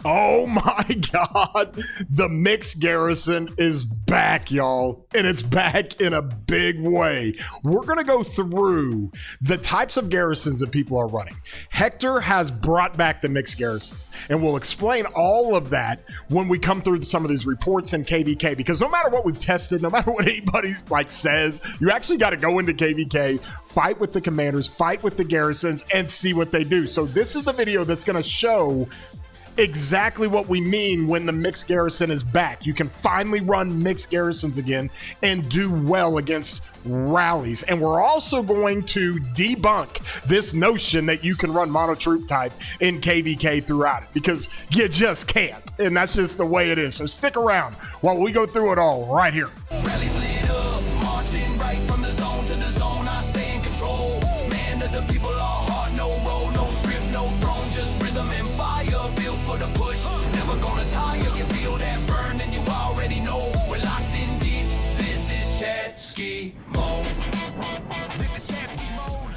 Oh my God, the mixed garrison is back, y'all, and it's back in a big way. We're gonna go through the types of garrisons that people are running. Hector has brought back the mixed garrison, and we'll explain all of that when we come through some of these reports in KVK, because no matter what we've tested, no matter what anybody says, you actually got to go into KVK, fight with the commanders, fight with the garrisons, and see what they do. So this is the video that's gonna show exactly what we mean when the mixed garrison is back. You can finally run mixed garrisons again and do well against rallies. And we're also going to debunk this notion that you can run monotroop type in KVK throughout it, because you just can't. And that's just the way it is. So stick around while we go through it all right here. Rallies lit up, marching right from the zone to the zone. I stay in control. Man of the people, all heart, no roll, no script, no throne, just rhythm and fire. Built for the push, never gonna tire. You feel that burn, and you already know we're locked in deep. This is Chatsky mode. This is Chatsky mode.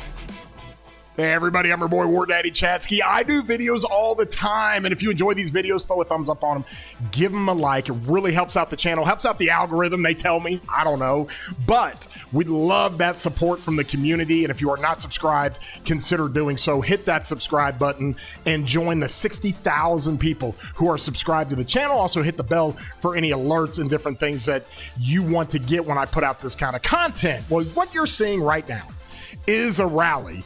Hey everybody, I'm your boy War Daddy Chatsky. I do videos all the time, and if you enjoy these videos, throw a thumbs up on them, give them a like. It really helps out the channel, helps out the algorithm, they tell me. I don't know, but we'd love that support from the community, and if you are not subscribed, consider doing so. Hit that subscribe button and join the 60,000 people who are subscribed to the channel. Also hit the bell for any alerts and different things that you want to get when I put out this kind of content. Well, what you're seeing right now is a rally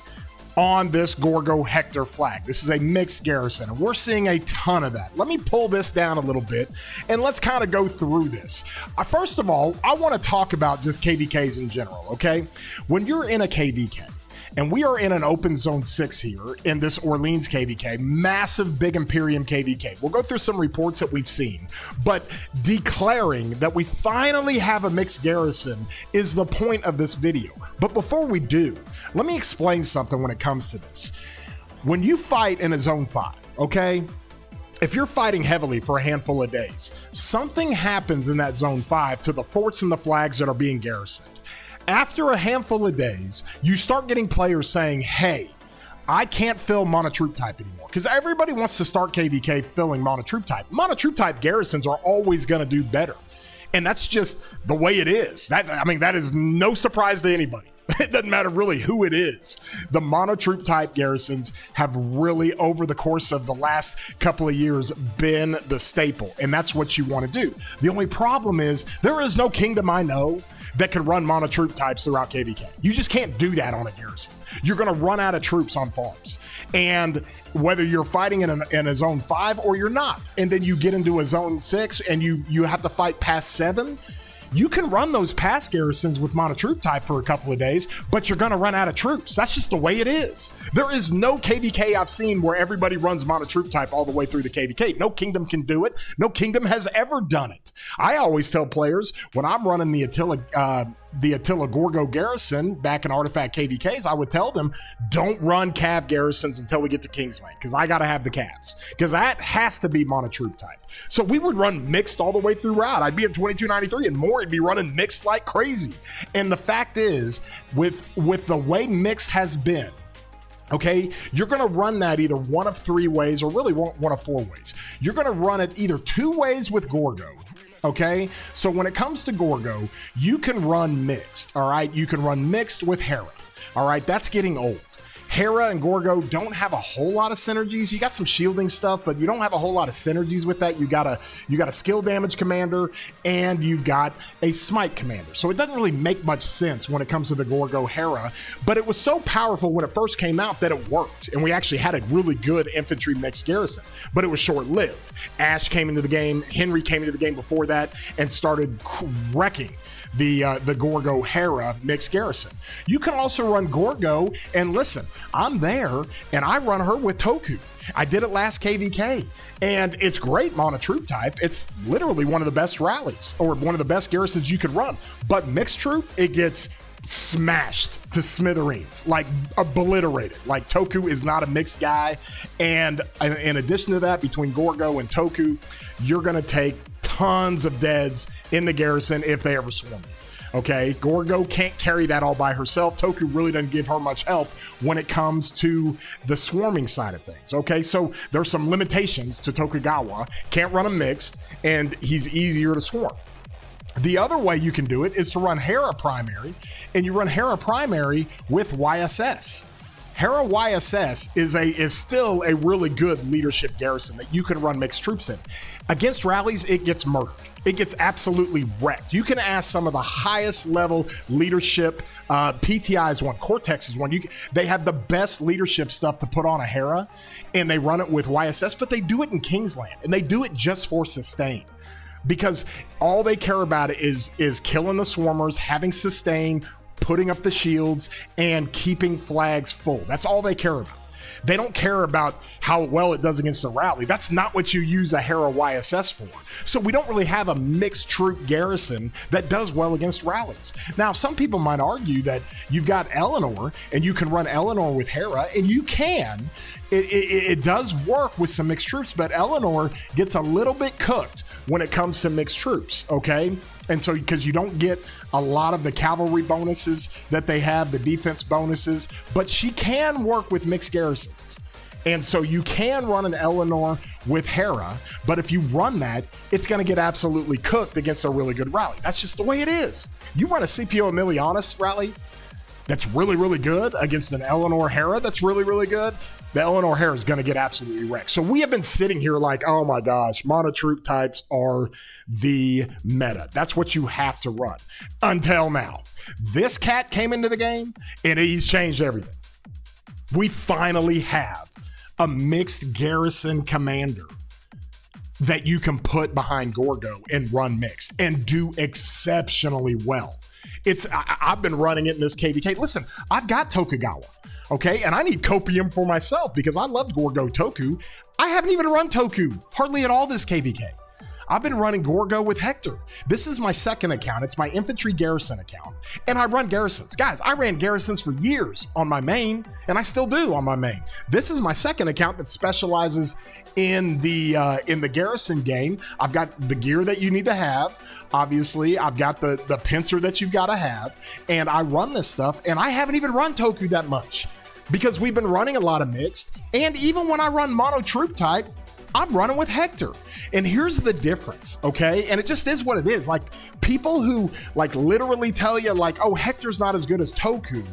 on this Gorgo Hector flag. This is a mixed garrison, and we're seeing a ton of that. Let me pull this down a little bit, and let's kind of go through this. First of all, I want to talk about just KVKs in general, okay? When you're in a KVK, and we are in an open zone 6 here in this Orleans KVK, massive big Imperium KVK. We'll go through some reports that we've seen, but declaring that we finally have a mixed garrison is the point of this video. But before we do, let me explain something when it comes to this. When you fight in a zone 5, okay? If you're fighting heavily for a handful of days, something happens in that zone 5 to the forts and the flags that are being garrisoned. After a handful of days, you start getting players saying, hey, I can't fill monotroop type anymore, because everybody wants to start KVK filling monotroop type. Monotroop type garrisons are always going to do better. And that's just the way it is. That is no surprise to anybody. It doesn't matter really who it is. The monotroop type garrisons have really, over the course of the last couple of years, been the staple. And that's what you want to do. The only problem is there is no kingdom I know that can run monotroop types throughout KVK. You just can't do that on a garrison. You're going to run out of troops on farms. And whether you're fighting in a zone 5 or you're not, and then you get into a zone 6 and you have to fight past 7, you can run those past garrisons with monotroop type for a couple of days, but you're going to run out of troops. That's just the way it is. There is no KVK I've seen where everybody runs monotroop type all the way through the KVK. No kingdom can do it. No kingdom has ever done it. I always tell players when I'm running the Attila Gorgo garrison back in Artifact KVKs, I would tell them, don't run Cav garrisons until we get to Kingsland, because I got to have the Cavs, because that has to be monotroop type. So we would run mixed all the way throughout. I'd be at 2293 and more, it'd be running mixed like crazy. And the fact is, with the way mixed has been, okay, you're going to run that either one of 3 ways, or really one of 4 ways. You're going to run it either 2 ways with Gorgo. Okay, so when it comes to Gorgo, you can run mixed, all right? You can run mixed with Hera, all right? That's getting old. Hera and Gorgo don't have a whole lot of synergies. You got some shielding stuff, but you don't have a whole lot of synergies with that. You got a skill damage commander, and you've got a smite commander. So it doesn't really make much sense when it comes to the Gorgo Hera, but it was so powerful when it first came out that it worked, and we actually had a really good infantry-mixed garrison, but it was short-lived. Ash came into the game, Henry came into the game before that, and started wrecking the Gorgo Hera mixed garrison. You can also run Gorgo, and listen, I'm there and I run her with Toku. I did it last KVK, and it's great monotroop type. It's literally one of the best rallies, or one of the best garrisons you could run. But mixed troop, it gets smashed to smithereens, like obliterated. Like Toku is not a mixed guy, and in addition to that, between Gorgo and Toku, you're going to take tons of deads in the garrison if they ever swarm you. Okay, Gorgo can't carry that all by herself. Toku really doesn't give her much help when it comes to the swarming side of things. Okay, so there's some limitations to Tokugawa. Can't run a mixed, and he's easier to swarm. The other way you can do it is to run Hera primary, and you run Hera primary with YSS. Hera YSS is still a really good leadership garrison that you can run mixed troops in. Against rallies, it gets murdered. It gets absolutely wrecked. You can ask some of the highest level leadership, PTI is one, Cortex is one. They have the best leadership stuff to put on a Hera, and they run it with YSS, but they do it in Kingsland, and they do it just for sustain. Because all they care about is killing the swarmers, having sustain, putting up the shields, and keeping flags full. That's all they care about. They don't care about how well it does against a rally. That's not what you use a Hera YSS for. So we don't really have a mixed troop garrison that does well against rallies. Now, some people might argue that you've got Eleanor, and you can run Eleanor with Hera, and you can. It does work with some mixed troops, but Eleanor gets a little bit cooked when it comes to mixed troops, okay? And so, because you don't get a lot of the cavalry bonuses that they have, the defense bonuses, but she can work with mixed garrisons. And so you can run an Eleanor with Hera, but if you run that, it's going to get absolutely cooked against a really good rally. That's just the way it is. You run a Scipio Emilianus rally that's really, really good against an Eleanor Hera that's really, really good, the Eleanor Hera is going to get absolutely wrecked. So we have been sitting here like, oh my gosh, monotroop types are the meta. That's what you have to run. Until now. This cat came into the game, and he's changed everything. We finally have a mixed garrison commander that you can put behind Gorgo and run mixed and do exceptionally well. I've been running it in this KVK. Listen, I've got Tokugawa. Okay, and I need copium for myself because I loved Gorgo Toku. I haven't even run Toku hardly at all this KVK. I've been running Gorgo with Hector. This is my second account. It's my infantry garrison account. And I run garrisons. Guys, I ran garrisons for years on my main, and I still do on my main. This is my second account that specializes in the garrison game. I've got the gear that you need to have. Obviously, I've got the pincer that you've got to have, and I run this stuff, and I haven't even run Toku that much because we've been running a lot of mixed, and even when I run monotroop type, I'm running with Hector. And here's the difference, okay? And it just is what it is. Like, people who like literally tell you like, oh, Hector's not as good as Toku,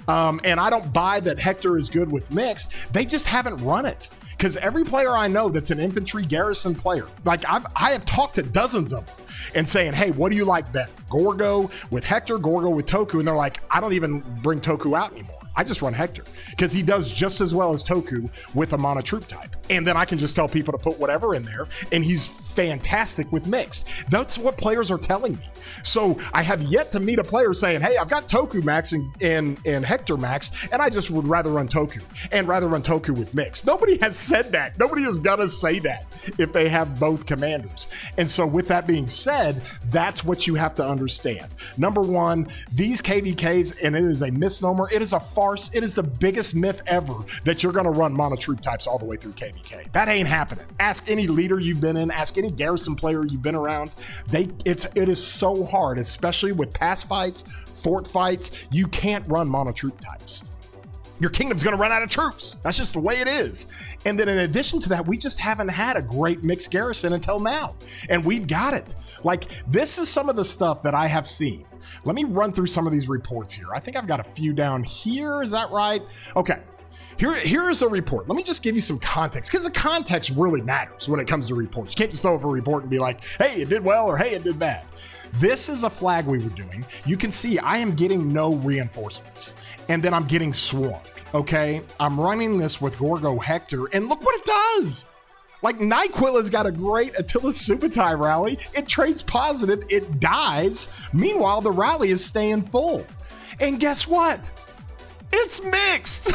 and I don't buy that Hector is good with mixed, they just haven't run it. Because every player I know that's an infantry garrison player, like I have talked to dozens of them and saying, hey, what do you like better? Gorgo with Hector, Gorgo with Toku? And they're like, I don't even bring Toku out anymore. I just run Hector because he does just as well as Toku with a monotroop type. And then I can just tell people to put whatever in there, and he's fantastic with mixed. That's what players are telling me. So I have yet to meet a player saying, hey, I've got Toku max and Hector max, and I just would rather run Toku and rather run Toku with mixed. Nobody has said that. Nobody is gonna say that if they have both commanders. And so with that being said, that's what you have to understand. Number one, these KVKs, and it is a misnomer, it is a farce. It is the biggest myth ever that you're going to run monotroop types all the way through KVK. That ain't happening. Ask any leader you've been in, ask any garrison player you've been around. It is so hard, especially with pass fights, fort fights. You can't run monotroop types. Your kingdom's going to run out of troops. That's just the way it is. And then in addition to that, we just haven't had a great mixed garrison until now. And we've got it. Like, this is some of the stuff that I have seen. Let me run through some of these reports here. I think I've got a few down here. Is that right? Okay. Here is a report. Let me just give you some context, because the context really matters when it comes to reports. You can't just throw up a report and be like, hey, it did well, or hey, it did bad. This is a flag we were doing. You can see I am getting no reinforcements, and then I'm getting swarmed, okay? I'm running this with Gorgo Hector, and look what it does. Like, NyQuil has got a great Attila Subutai rally. It trades positive, it dies. Meanwhile, the rally is staying full. And guess what? It's mixed.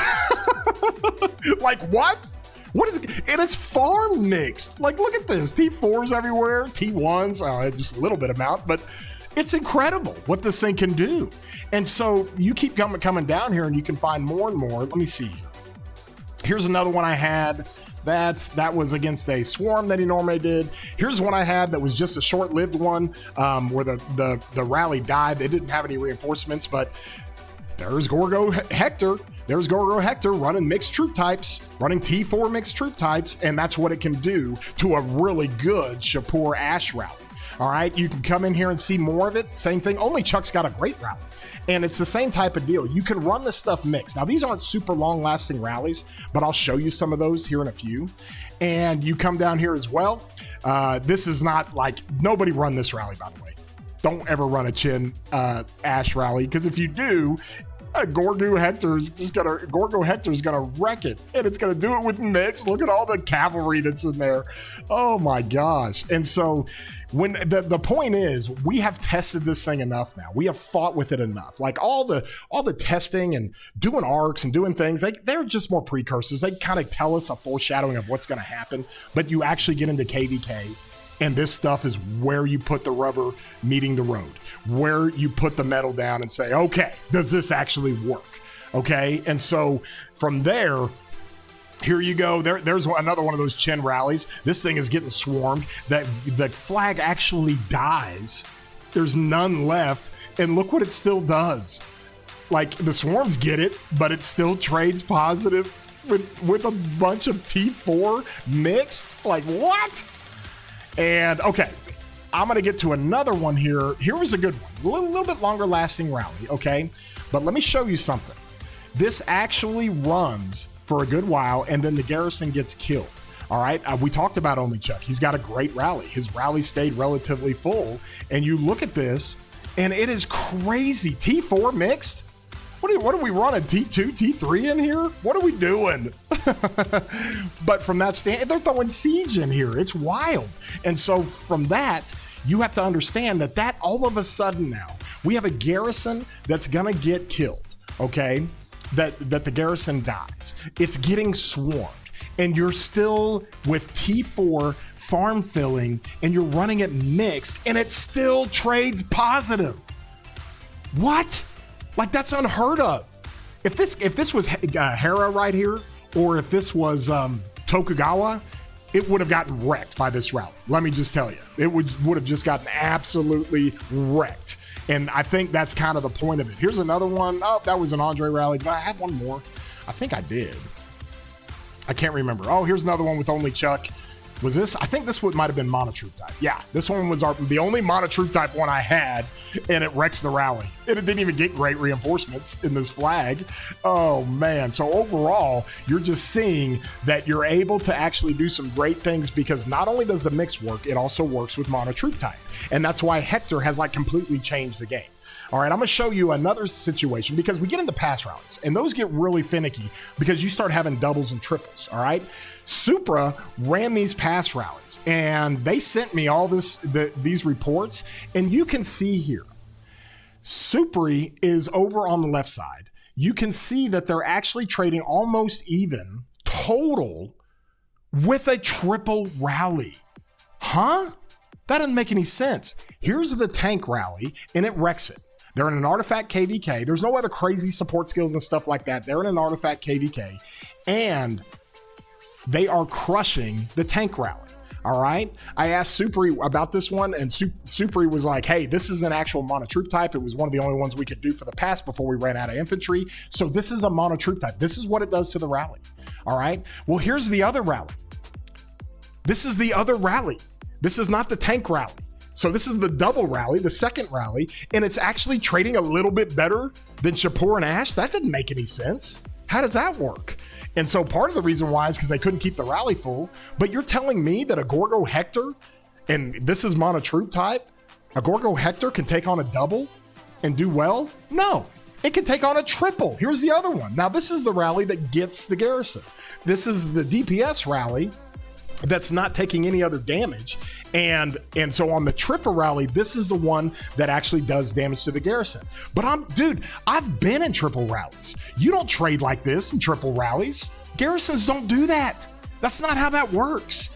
Like, what? What is it? And it's farm mixed. Like, look at this. T4s everywhere, T1s, just a little bit amount, but it's incredible what this thing can do. And so you keep coming down here and you can find more and more. Let me see here. Here's another one I had. That was against a swarm that he normally did. Here's one I had that was just a short-lived one where the rally died. They didn't have any reinforcements, but there's Gorgo Hector. There's Gorgo Hector running mixed troop types, running T4 mixed troop types, and that's what it can do to a really good Shapur Ash rally. All right, you can come in here and see more of it. Same thing, only Chuck's got a great rally. And it's the same type of deal. You can run this stuff mixed. Now, these aren't super long-lasting rallies, but I'll show you some of those here in a few. And you come down here as well. This is not like, nobody run this rally, by the way. Don't ever run a Chin Ash rally, because if you do, Gorgo Hector's gonna wreck it, and it's gonna do it with mix. Look at all the cavalry that's in there. Oh my gosh. And so when the point is, we have tested this thing enough now. We have fought with it enough. Like all the testing and doing arcs and doing things, they're just more precursors. They kind of tell us a foreshadowing of what's gonna happen, but you actually get into KVK, and this stuff is where you put the rubber meeting the road, where you put the metal down and say, okay, does this actually work? Okay, and so from there, here you go. There's another one of those Chin rallies. This thing is getting swarmed. The flag actually dies. There's none left, and look what it still does. Like, the swarms get it, but it still trades positive with a bunch of T4 mixed. Like, what? And okay, I'm gonna get to another one here. Here was a good one, a little bit longer lasting rally, okay? But let me show you something. This actually runs for a good while, and then the garrison gets killed. All right, we talked about Only Chuck. He's got a great rally. His rally stayed relatively full, and you look at this, and it is crazy. T4 mixed? What are we running? T2, T3 in here? What are we doing? But from that stand, they're throwing siege in here. It's wild. And so from that, you have to understand that all of a sudden now, we have a garrison that's gonna get killed, okay? That the garrison dies. It's getting swarmed. And you're still with T4 farm filling, and you're running it mixed, and it still trades positive. What? Like, that's unheard of. If this was Hera right here, or if this was Tokugawa, it would have gotten wrecked by this route. Let me just tell you, it would have just gotten absolutely wrecked. And I think that's kind of the point of it. Here's another one. Oh, that was an Andre rally. Did I have one more? I think I did. I can't remember. Oh, here's another one with Only Chuck. Was this? I think this might have been Monotroop type. Yeah, this one was the only Monotroop type one I had, and it wrecks the rally. And it didn't even get great reinforcements in this flag. Oh, man. So overall, you're just seeing that you're able to actually do some great things, because not only does the mix work, it also works with Monotroop type. And that's why Hector has like completely changed the game. All right, I'm gonna show you another situation, because we get into pass rallies, and those get really finicky because you start having doubles and triples. All right, Supra ran these pass rallies, and they sent me all these reports, and you can see here, Supri is over on the left side. You can see that they're actually trading almost even total with a triple rally. Huh? That doesn't make any sense. Here's the tank rally, and it wrecks it. They're in an artifact KVK. There's no other crazy support skills and stuff like that. They're in an artifact KVK, and they are crushing the tank rally. All right. I asked Supri about this one, and Supri was like, hey, this is an actual Monotroop type. It was one of the only ones we could do for the past before we ran out of infantry. So this is a Monotroop type. This is what it does to the rally. All right. Well, here's the other rally. This is the other rally. This is not the tank rally. So this is the double rally, the second rally, and it's actually trading a little bit better than Shapur and Ash. That didn't make any sense. How does that work? And so part of the reason why is because they couldn't keep the rally full. But you're telling me that a Gorgo Hector, and this is Monotroop type, a Gorgo Hector can take on a double and do well? No, it can take on a triple. Here's the other one. Now this is the rally that gets the garrison. This is the DPS rally that's not taking any other damage. And so on the triple rally, this is the one that actually does damage to the garrison. But I've been in triple rallies. You don't trade like this in triple rallies. Garrisons don't do that. That's not how that works.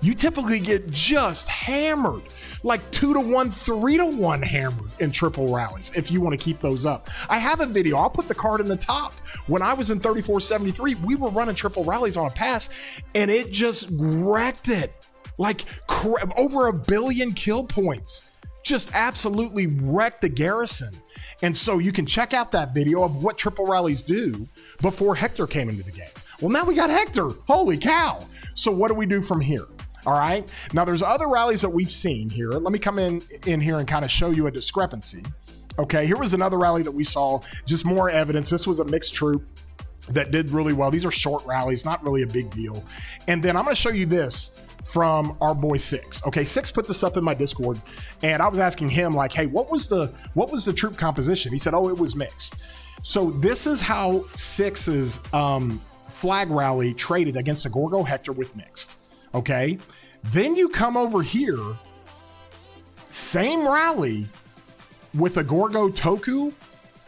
you typically get just hammered, like 2-to-1, 3-to-1 hammered in triple rallies if you want to keep those up. I have a video, I'll put the card in the top. When I was in 3473, we were running triple rallies on a pass and it just wrecked it. Like over 1 billion kill points, just absolutely wrecked the garrison. And so you can check out that video of what triple rallies do before Hector came into the game. Well, now we got Hector, holy cow. So what do we do from here? All right, now there's other rallies that we've seen here. Let me come in here and kind of show you a discrepancy. Okay, here was another rally that we saw, just more evidence. This was a mixed troop that did really well. These are short rallies, not really a big deal. And then I'm gonna show you this from our boy Six. Okay, Six put this up in my Discord and I was asking him like, hey, what was the troop composition? He said, oh, it was mixed. So this is how Six's flag rally traded against a Gorgo Hector with mixed. Okay, then you come over here, same rally with a Gorgo Toku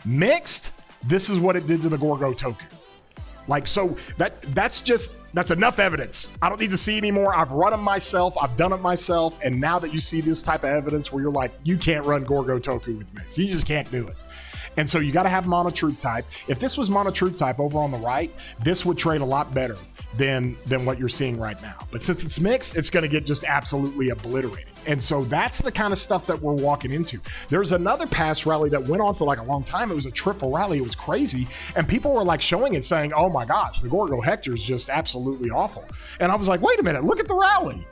mixed. This is what it did to the Gorgo Toku. Like, so that's enough evidence. I don't need to see anymore. I've run them myself. I've done it myself. And now that you see this type of evidence where you're like, you can't run Gorgo Toku with mixed. You just can't do it. And so you got to have Monotroop type. If this was Monotroop type over on the right, this would trade a lot better than what you're seeing right now. But since it's mixed, it's going to get just absolutely obliterated. And so that's the kind of stuff that we're walking into. There's another pass rally that went on for like a long time. It was a triple rally. It was crazy. And people were like showing it saying, oh my gosh, the Gorgo Hector is just absolutely awful. And I was like, wait a minute, look at the rally.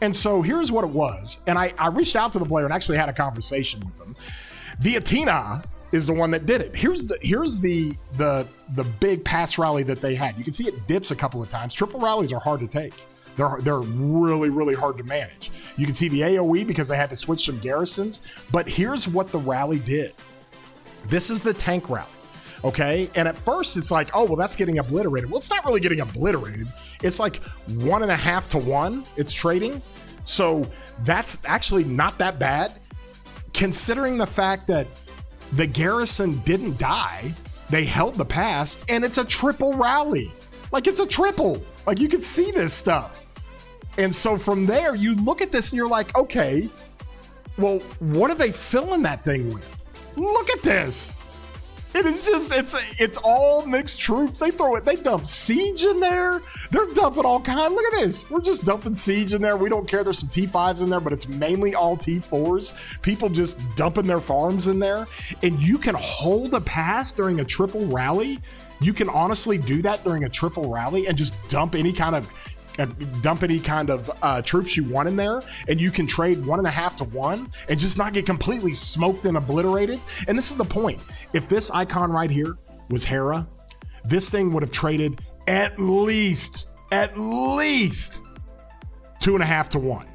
And so here's what it was. And I reached out to the player and actually had a conversation with them. The Athena is the one that did it. Here's the big pass rally that they had. You can see it dips a couple of times. Triple rallies are hard to take. They're really, really hard to manage. You can see the AoE because they had to switch some garrisons, but here's what the rally did. This is the tank rally, okay? And at first it's like, oh, well, that's getting obliterated. Well, it's not really getting obliterated. It's like 1.5 to 1 it's trading. So that's actually not that bad considering the fact that the garrison didn't die. They held the pass and it's a triple rally. Like it's a triple, like you can see this stuff. And so from there, you look at this and you're like, okay, well, what are they filling that thing with? Look at this. It is just, it's all mixed troops. They dump siege in there. They're dumping all kinds. Look at this. We're just dumping siege in there. We don't care. There's some T5s in there, but it's mainly all T4s. People just dumping their farms in there. And you can hold a pass during a triple rally. You can honestly do that during a triple rally and just dump any kind of troops you want in there, and you can trade 1.5 to 1 and just not get completely smoked and obliterated. And this is the point. If this icon right here was Hera, this thing would have traded at least 2.5 to 1.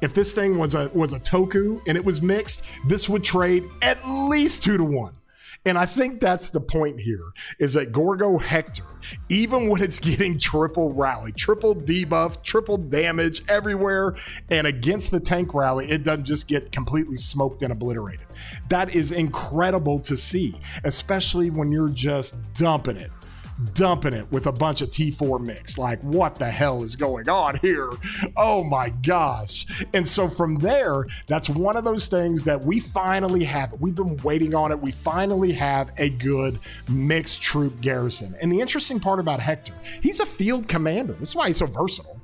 If this thing was a Toku and it was mixed, this would trade at least 2 to 1. And I think that's the point here, is that Gorgo Hector, even when it's getting triple rally, triple debuff, triple damage everywhere, and against the tank rally, it doesn't just get completely smoked and obliterated. That is incredible to see, especially when you're just dumping it with a bunch of T4 mix. Like, what the hell is going on here? Oh my gosh. And so from there, that's one of those things that we finally have. We've been waiting on it. We finally have a good mixed troop garrison. And the interesting part about Hector, he's a field commander. This is why he's so versatile.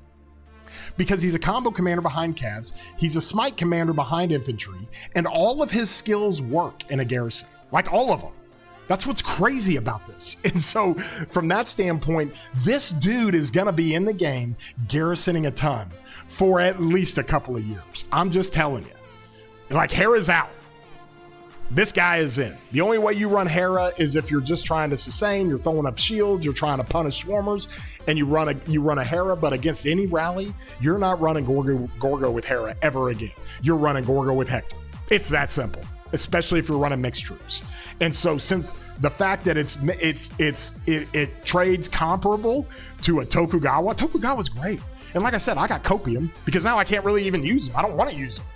Because he's a combo commander behind Cavs, he's a smite commander behind infantry, and all of his skills work in a garrison. Like all of them. That's what's crazy about this. And so from that standpoint, this dude is going to be in the game garrisoning a ton for at least a couple of years. I'm just telling you. Like, Hera's out. This guy is in. The only way you run Hera is if you're just trying to sustain, you're throwing up shields, you're trying to punish swarmers, and you run a Hera. But against any rally, you're not running Gorgo with Hera ever again. You're running Gorgo with Hector. It's that simple. Especially if you're running mixed troops. And so since the fact that it trades comparable to a Tokugawa's great. And like I said, I got copium because now I can't really even use them. I don't want to use them.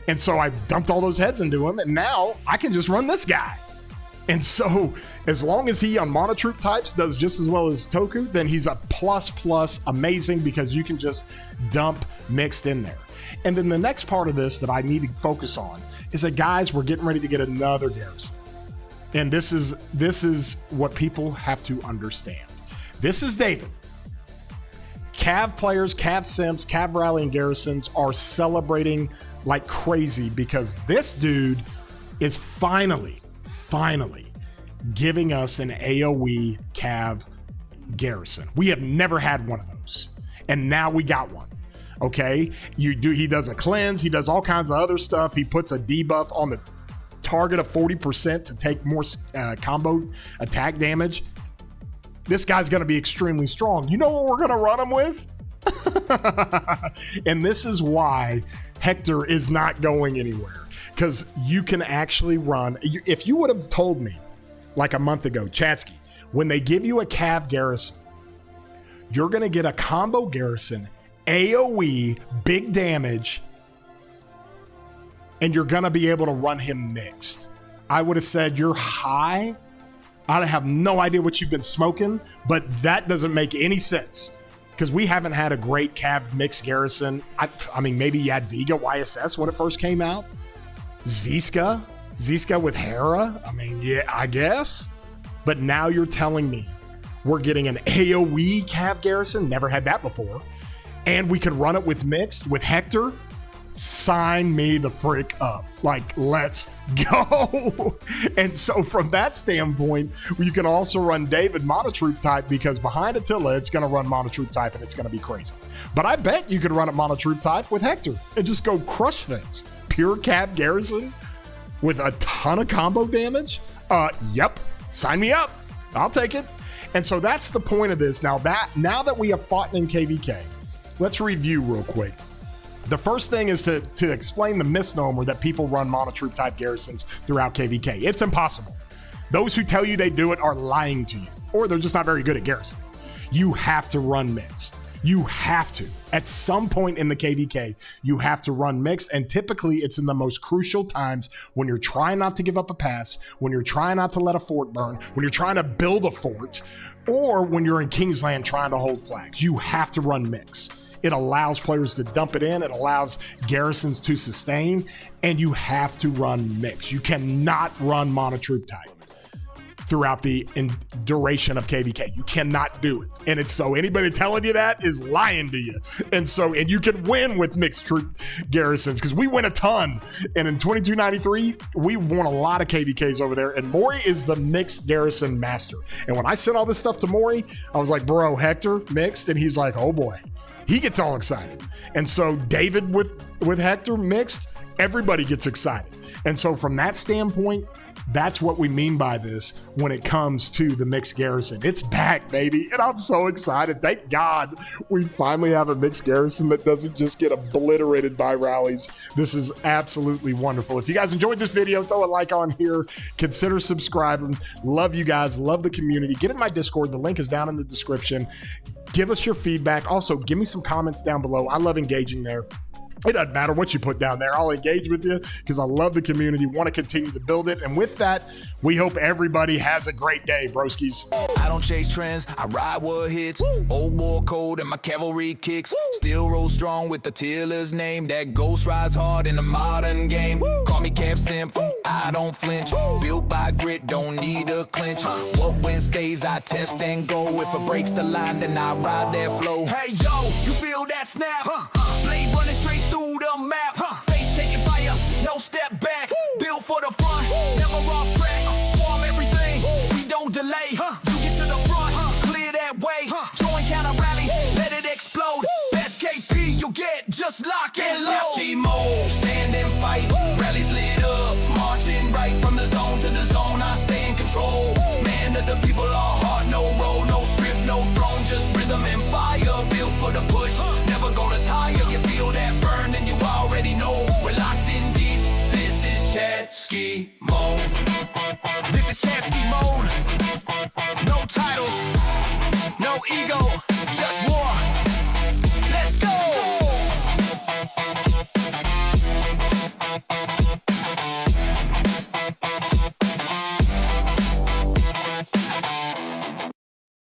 And so I dumped all those heads into him, and now I can just run this guy. And so as long as he on Monotroop types does just as well as Toku, then he's a plus amazing because you can just dump Mixed in there. And then the next part of this that I need to focus on is that, guys, we're getting ready to get another garrison. And this is what people have to understand. This is David. Cav players, Cav Simps, Cav Rally, and Garrisons are celebrating like crazy because this dude is finally giving us an AoE Cav Garrison. We have never had one of those, and now we got one. Okay, he does a cleanse, he does all kinds of other stuff. He puts a debuff on the target of 40% to take more combo attack damage. This guy's going to be extremely strong. You know what we're going to run him with? And this is why Hector is not going anywhere, because you can actually run. If you would have told me like a month ago, Chatsky, when they give you a Cav Garrison, you're going to get a combo Garrison, AoE, big damage, and you're going to be able to run him mixed, I would have said you're high. I have no idea what you've been smoking, but that doesn't make any sense because we haven't had a great Cav-Mixed Garrison. I mean, maybe Yadviga YSS when it first came out. Ziska with Hera. I mean, yeah, I guess. But now you're telling me we're getting an AoE Cav Garrison. Never had that before. And we could run it with Mixed, with Hector. Sign me the frick up. Like, let's go. And so from that standpoint, you can also run David Monotroop type because behind Attila, it's going to run Monotroop type and it's going to be crazy. But I bet you could run it Monotroop type with Hector and just go crush things. Pure Cav Garrison with a ton of combo damage. Yep. Sign me up. I'll take it. And so that's the point of this. Now that we have fought in KVK, let's review real quick. The first thing is to explain the misnomer that people run Monotroop type garrisons throughout KVK. It's impossible. Those who tell you they do it are lying to you, or they're just not very good at garrison. You have to run Mixed. You have to. At some point in the KVK, you have to run Mixed, and typically it's in the most crucial times when you're trying not to give up a pass, when you're trying not to let a fort burn, when you're trying to build a fort, or when you're in Kingsland trying to hold flags. You have to run Mixed. It allows players to dump it in. It allows garrisons to sustain, and you have to run Mixed. You cannot run Monotroop type throughout the duration of KVK. You cannot do it. And it's so anybody telling you that is lying to you. And you can win with Mixed troop garrisons because we win a ton. And in 2293, we've won a lot of KVKs over there. And Maury is the Mixed garrison master. And when I sent all this stuff to Maury, I was like, bro, Hector Mixed. And he's like, oh boy. He gets all excited. And so David with Hector Mixed, everybody gets excited. And so from that standpoint, that's what we mean by this when it comes to the Mixed Garrison. It's back, baby. And I'm so excited. Thank God we finally have a Mixed Garrison that doesn't just get obliterated by rallies. This is absolutely wonderful. If you guys enjoyed this video, throw a like on here. Consider subscribing. Love you guys. Love the community. Get in my Discord. The link is down in the description. Give us your feedback. Also, give me some comments down below. I love engaging there. It doesn't matter what you put down there. I'll engage with you because I love the community, want to continue to build it. And with that, we hope everybody has a great day, broskies. I don't chase trends, I ride what hits. Old war code and my cavalry kicks. Still roll strong with the Tiller's name. That ghost rides hard in the modern game. Call me Cav Simp, I don't flinch. Built by grit, don't need a clinch. What win stays, I test and go. If it breaks the line, then I ride that flow. Hey yo, you feel that snap? Blade running straight through the map. Face taking fire, no step back. Build for the front, never off track. Swarm everything, we don't delay. You get to the front, clear that way. Join counter rally, let it explode. Best KP you get, just lock and load. FC mode, stand and fight. Rallies lit up, marching right from the zone to the zone. I stay in control. Man of the people, all heart, no roll, no script, no throne, just rhythm and fire. Built for the push, never gonna tire. You feel that burn, and you already know we're locked in deep. This is Chatsky mode. This is Chatsky mode. No titles, no ego.